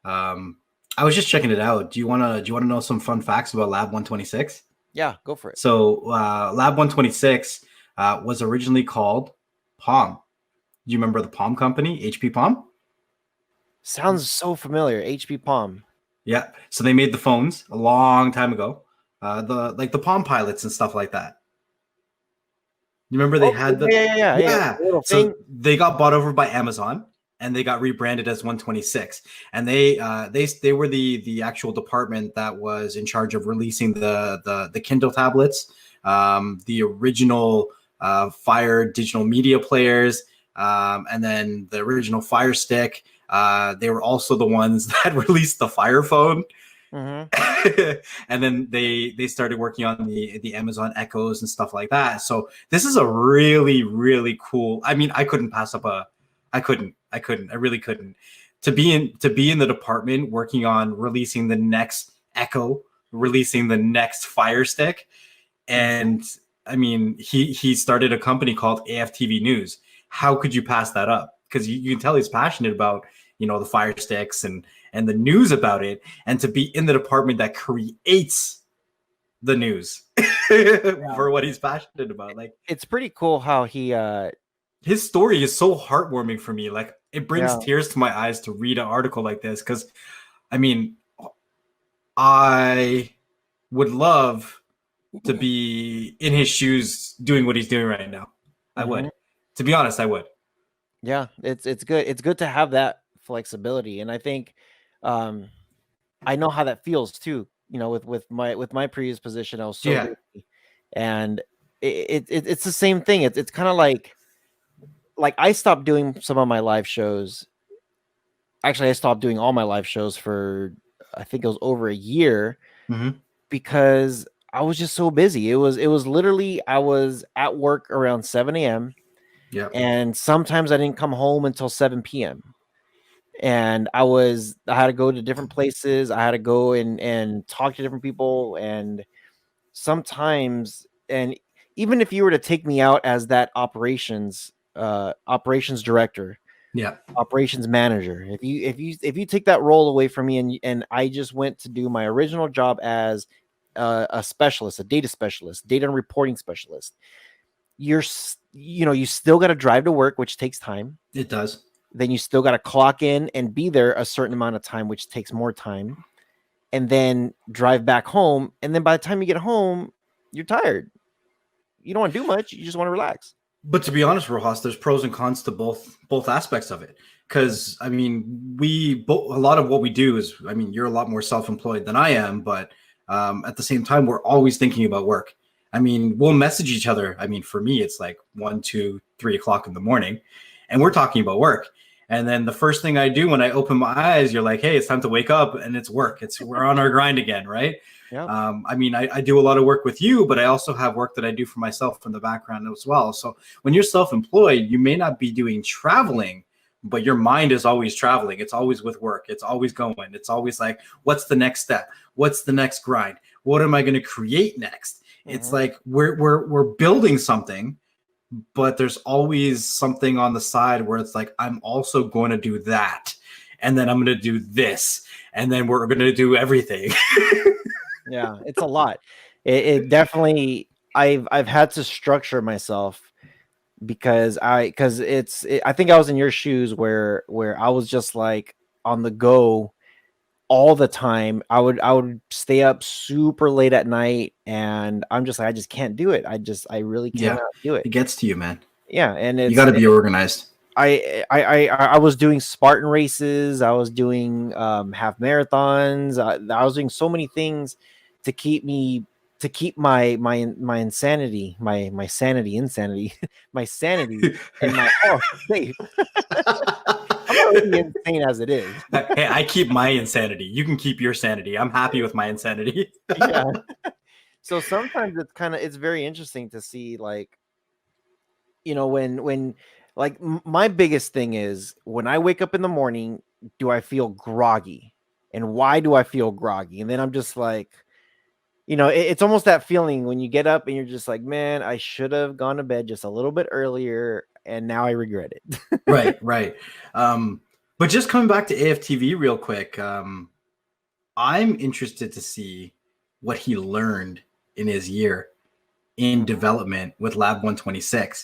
I was just checking it out. Do you wanna know some fun facts about Lab 126? Yeah, go for it. So Lab 126 was originally called Palm. Do you remember the Palm company, HP Palm? Sounds so familiar. HP Palm. Yeah. So they made the phones a long time ago. The Palm Pilots and stuff like that. You remember they Oh, had yeah. yeah. The little thing. So they got bought over by Amazon and they got rebranded as 126. And they were the actual department that was in charge of releasing the Kindle tablets, the original Fire digital media players, and then the original Fire Stick. They were also the ones that released the Fire Phone. Mm-hmm. And then they started working on the Amazon Echoes and stuff like that. So this is a really really cool. I mean, I couldn't pass up a. I really couldn't. To be in the department working on releasing the next Echo, releasing the next Fire Stick, and I mean he started a company called AFTV News. How could you pass that up? Because you can tell he's passionate about the Fire Sticks and the news about it, and to be in the department that creates the news for what he's passionate about. Like, It's pretty cool how he his story is so heartwarming for me. Like, it brings yeah. tears to my eyes to read an article like this, because I mean, I would love to be in his shoes doing what he's doing right now. I Mhm. would. To be honest, I would. Yeah, it's good. It's good to have that flexibility, and I think um I know how that feels too. You know, with my previous position, I was so Yeah. busy, and it's the same thing. It's kind of like I stopped doing some of my live shows. Actually, I stopped doing all my live shows for I think it was over a year Mm-hmm. because I was just so busy. It was literally I was at work around 7 a.m. Yeah. and sometimes I didn't come home until 7 p.m. And I had to go to different places. I had to go and talk to different people, and sometimes, and even if you were to take me out as that operations director, Yeah. operations manager, if you take that role away from me, and I just went to do my original job as a specialist, a data specialist, data and reporting specialist, you still got to drive to work, which takes time. It does. Then you still got to clock in and be there a certain amount of time, which takes more time, and then drive back home. And then by the time you get home, you're tired. You don't want to do much. You just want to relax. But to be honest, Rojas, there's pros and cons to both aspects of it. Because I mean, a lot of what we do is, I mean, you're a lot more self-employed than I am, but at the same time, we're always thinking about work. I mean, we'll message each other. I mean, for me, it's like 1, 2, 3 o'clock in the morning, and we're talking about work. And then the first thing I do when I open my eyes, you're like, "Hey, it's time to wake up," and it's work. We're on our grind again, right? Yeah. I mean, I do a lot of work with you, but I also have work that I do for myself in the background as well. So when you're self-employed, you may not be doing traveling, but your mind is always traveling. It's always with work. It's always going. It's always like, what's the next step? What's the next grind? What am I going to create next? It's like we're building something, but there's always something on the side where it's like, I'm also going to do that, and then I'm going to do this, and then we're going to do everything. Yeah, it's a lot. It definitely. I've had to structure myself because I think I was in your shoes where I was just like on the go all the time. I would stay up super late at night, and I'm just like, I just can't do it. I really Yeah, cannot do it. it gets to you, man. Yeah, and You got to be organized. I was doing Spartan races. I was doing half marathons. I was doing so many things to keep my insanity, my sanity, insanity, my sanity, and my health safe. I'm already insane as it is. Hey, I keep my insanity. You can keep your sanity. I'm happy with my insanity. Yeah. So sometimes it's very interesting to see, like, when like my biggest thing is when I wake up in the morning, do I feel groggy, and why do I feel groggy? And then I'm just like, it's almost that feeling when you get up and you're just like, man, I should have gone to bed just a little bit earlier, and now I regret it. Right, right. But just coming back to AFTV real quick, I'm interested to see what he learned in his year in development with Lab 126.